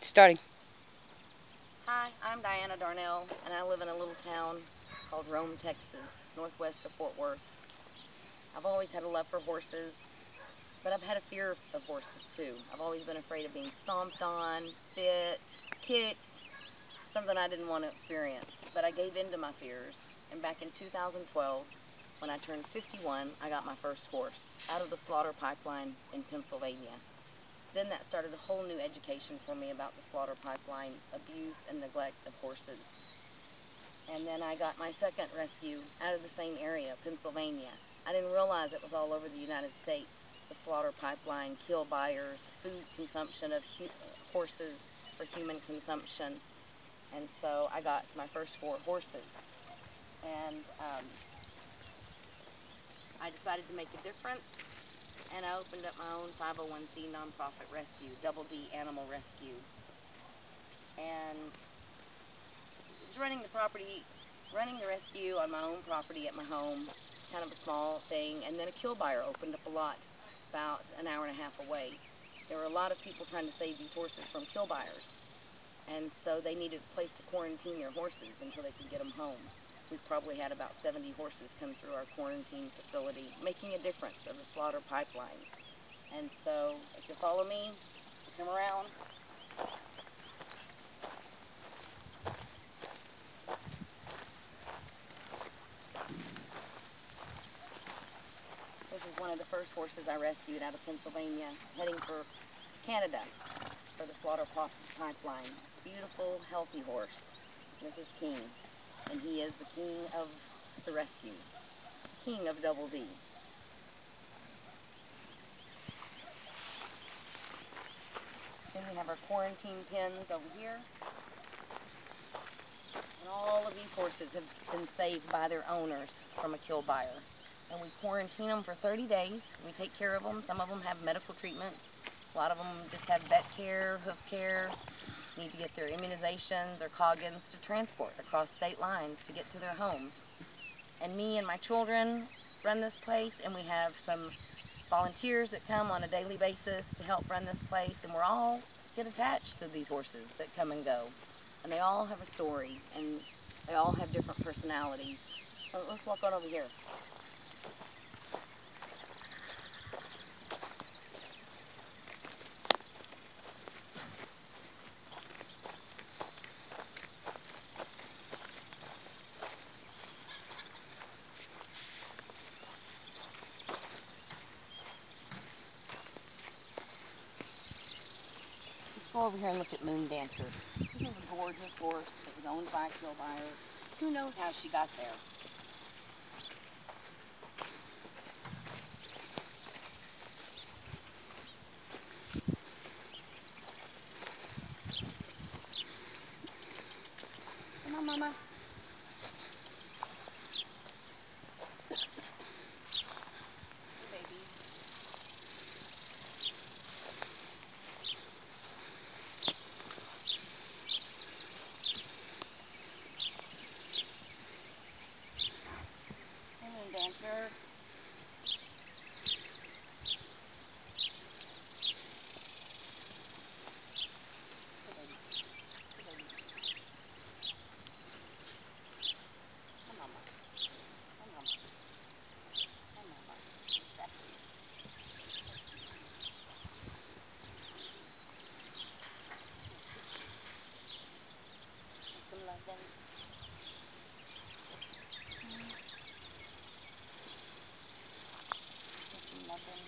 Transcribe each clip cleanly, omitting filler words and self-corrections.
Starting. Hi, I'm Diana Darnell, and I live in a little town called Rome, Texas, northwest of Fort Worth. I've always had a love for horses, but I've had a fear of horses too. I've always been afraid of being stomped on, bit, kicked, something I didn't want to experience. But I gave in to my fears, and back in 2012, when I turned 51, I got my first horse out of the slaughter pipeline in Pennsylvania. Then that started a whole new education for me about the slaughter pipeline, abuse and neglect of horses. And then I got my second rescue out of the same area, Pennsylvania. I didn't realize it was all over the United States. The slaughter pipeline, kill buyers, food consumption of horses for human consumption. And so I got my first 4 horses. And I decided to make a difference. And I opened up my own 501c nonprofit rescue, Double D Animal Rescue. And it was running the rescue on my own property at my home, kind of a small thing. And then a kill buyer opened up a lot about an hour and a half away. There were a lot of people trying to save these horses from kill buyers. And so they needed a place to quarantine their horses until they could get them home. We've probably had about 70 horses come through our quarantine facility, making a difference of the slaughter pipeline. And so if you follow me, come around. This is one of the first horses I rescued out of Pennsylvania, heading for Canada for the slaughter pipeline. Beautiful, healthy horse. This is King, and he is the king of the rescue, king of Double D. Then we have our quarantine pens over here. And all of these horses have been saved by their owners from a kill buyer. And we quarantine them for 30 days. We take care of them. Some of them have medical treatment. A lot of them just have vet care, hoof care, need to get their immunizations or Coggins to transport across state lines to get to their homes. And me and my children run this place, and we have some volunteers that come on a daily basis to help run this place, and we're all get attached to these horses that come and go. And they all have a story, and they all have different personalities. So let's walk on over here. Let's go over here and look at Moon Dancer. This is a gorgeous horse that was owned by a kill buyer. Who knows how she got there? Come on, Mama. Baby. Hey, Moon Dancer. Hey, baby. Hey, baby. Come on, Mama. Come on, Mama. Come on, Mama. Distraction. Get some love, then. Get some love, then.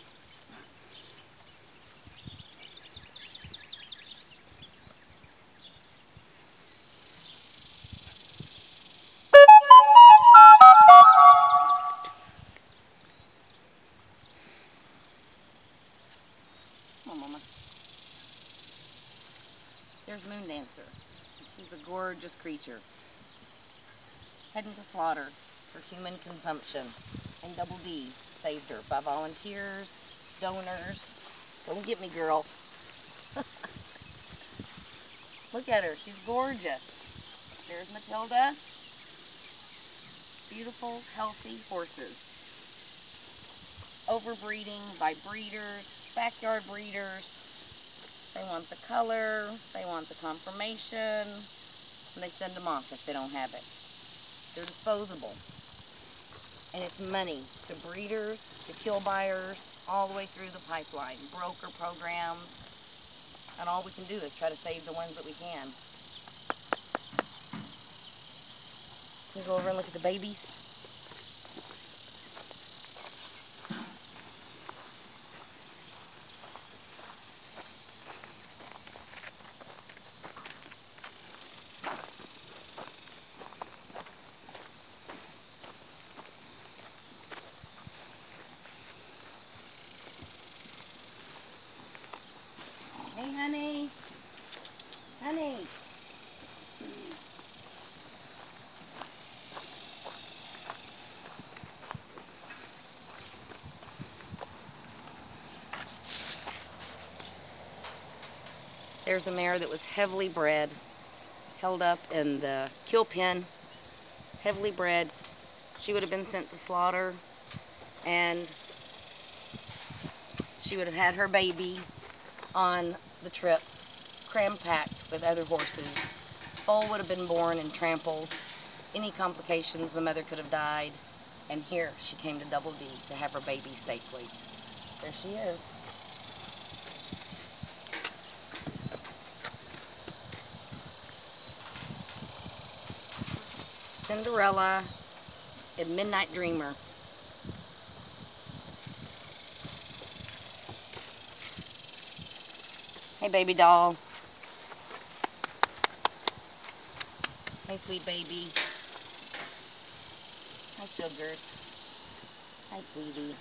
Come on, Mama. There's Moon Dancer. She's a gorgeous creature, heading to slaughter for human consumption. And Double D saved her by volunteers, donors. Don't get me, girl. Look at her. She's gorgeous. There's Matilda. Beautiful, healthy horses. Overbreeding by breeders, backyard breeders. They want the color, they want the conformation, and they send them off if they don't have it. They're disposable. And it's money to breeders, to kill buyers, all the way through the pipeline, broker programs, and all we can do is try to save the ones that we can. Can we go over and look at the babies? Hey, honey. Honey. There's a mare that was heavily bred, held up in the kill pen, heavily bred. She would have been sent to slaughter, and she would have had her baby on the trip, cram-packed with other horses. Foal would have been born and trampled. Any complications, the mother could have died. And here she came to Double D to have her baby safely. There she is. Cinderella and Midnight Dreamer. Hey, baby doll. Hey, sweet baby. Hi, sugars. Hi, sweetie.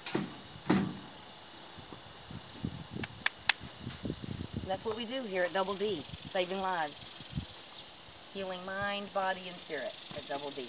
That's what we do here at Double D, saving lives. Healing mind, body, and spirit at Double D.